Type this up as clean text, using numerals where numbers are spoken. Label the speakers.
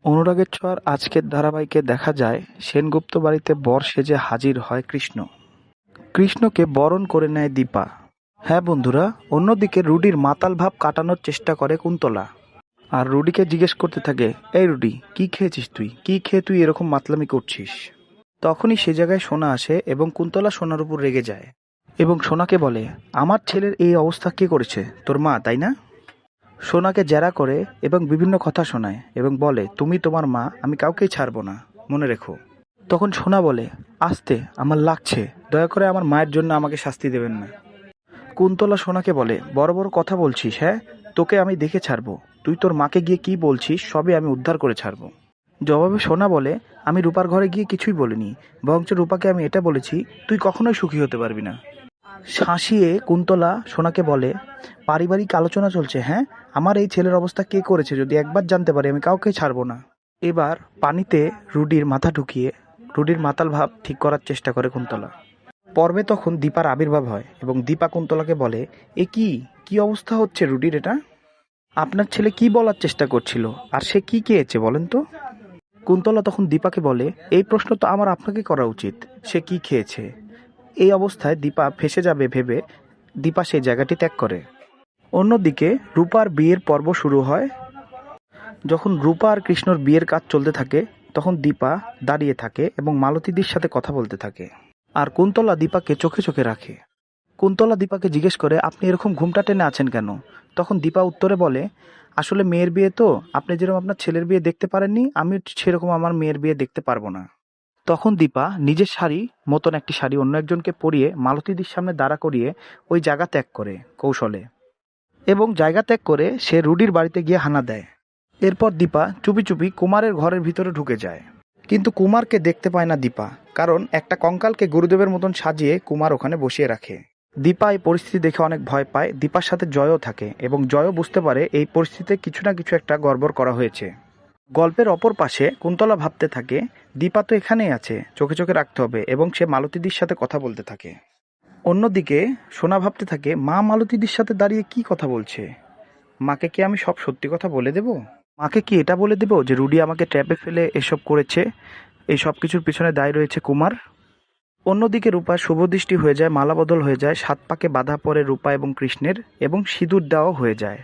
Speaker 1: অনুরাগের ছোঁয়ার আজকের ধারাবাহিকে দেখা যায় সেনগুপ্ত বাড়িতে বর সেজে হাজির হয় কৃষ্ণ। কৃষ্ণকে বরণ করে নেয় দীপা। হ্যাঁ বন্ধুরা, অন্যদিকে রুডির মাতাল ভাব কাটানোর চেষ্টা করে কুন্তলা। আর রুডিকে জিজ্ঞেস করতে থাকে, এই রুডি, কি খেয়েছিস তুই? কি খেয়ে তুই এরকম মাতলামি করছিস? তখনই সে জায়গায় সোনা আসে এবং কুন্তলা সোনার উপর রেগে যায় এবং সোনাকে বলে, আমার ছেলের এই অবস্থা কে করেছে? তোর মা, তাই না? সোনাকে জেরা করে এবং বিভিন্ন কথা শোনায় এবং বলে, তুমি তোমার মা, আমি কাউকেই ছাড়বো না, মনে রেখো। তখন সোনা বলে, আস্তে, আমার লাগছে, দয়া করে আমার মায়ের জন্য আমাকে শাস্তি দেবেন না। কুন্তলা সোনাকে বলে, বড় বড় কথা বলছিস? হ্যাঁ, তোকে আমি দেখে ছাড়বো। তুই তোর মাকে গিয়ে কি বলছিস সবই আমি উদ্ধার করে ছাড়বো। জবাবে সোনা বলে, আমি রূপার ঘরে গিয়ে কিছুই বলিনি, বরঞ্চ রূপাকে আমি এটা বলেছি, তুই কখনোই সুখী হতে পারবি না। শাসিয়ে কুন্তলা সোনাকে বলে, পারিবারিক আলোচনা চলছে, হ্যাঁ, আমার এই ছেলের অবস্থা কে করেছে যদি একবার জানতে পারি আমি কাউকে ছাড়বো না। এবার পানিতে রুডির মাথা ঢুকিয়ে রুডির মাতাল ভাব ঠিক করার চেষ্টা করে কুন্তলা। পর্বে তখন দীপার আবির্ভাব হয় এবং দীপা কুন্তলাকে বলে, এ কি কি অবস্থা হচ্ছে রুডির? এটা আপনার ছেলে কি বলার চেষ্টা করছিল, আর সে কি খেয়েছে বলেন তো? কুন্তলা তখন দীপাকে বলে, এই প্রশ্ন তো আমার আপনাকে করা উচিত, সে কি খেয়েছে। এই অবস্থায় দীপা ফেঁসে যাবে ভেবে দীপা সেই জায়গাটি ত্যাগ করে। অন্যদিকে রূপার বিয়ের পর্ব শুরু হয়। যখন রূপা আর কৃষ্ণর বিয়ের কাজ চলতে থাকে তখন দীপা দাঁড়িয়ে থাকে এবং মালতীদির সাথে কথা বলতে থাকে। আর কুন্তলা দীপাকে চোখে চোখে রাখে। কুন্তলা দীপাকে জিজ্ঞেস করে, আপনি এরকম ঘুমটা টেনে আছেন কেন? তখন দীপা উত্তরে বলে, আসলে মেয়ের বিয়ে তো, আপনি যেরকম আপনার ছেলের বিয়ে দেখতে পারেননি, আমি সেরকম আমার মেয়ের বিয়ে দেখতে পারবো না। তখন দীপা নিজের শাড়ি মতন একটি শাড়ি অন্য একজনকে পরিয়ে মালতীদির সামনে দাঁড়া করিয়ে ওই জায়গা ত্যাগ করে কৌশলে, এবং জায়গা ত্যাগ করে সে রুডির বাড়িতে গিয়ে হানা দেয়। এরপর দীপা চুপি চুপি কুমারের ঘরের ভিতরে ঢুকে যায়, কিন্তু কুমারকে দেখতে পায় না দীপা, কারণ একটা কঙ্কালকে গুরুদেবের মতন সাজিয়ে কুমার ওখানে বসিয়ে রাখে। দীপা এই পরিস্থিতি দেখে অনেক ভয় পায়। দীপার সাথে জয়ও থাকে এবং জয়ও বুঝতে পারে এই পরিস্থিতিতে কিছু না কিছু একটা গড়বড় করা হয়েছে। গল্পের অপর পাশে কুন্তলা ভাবতে থাকে, দীপা তো এখানেই আছে, চোখে চোখে রাখতে হবে, এবং সে মালতীদির সাথে কথা বলতে থাকে। অন্যদিকে সোনা ভাবতে থাকে, মা মালতীদির সাথে দাঁড়িয়ে কি কথা বলছে? মাকে কি আমি সব সত্যি কথা বলে দেব? মাকে কি এটা বলে দেব যে রুডি আমাকে ট্র্যাপে ফেলে এসব করেছে, এই সব কিছুর পিছনে দায় রয়েছে কুমার? অন্যদিকে রূপা শুভদৃষ্টি হয়ে যায়, মালা বদল হয়ে যায়, 7 পাকে বাঁধা পড়ে রূপা এবং কৃষ্ণের, এবং সিঁদুর দেওয়াও হয়ে যায়।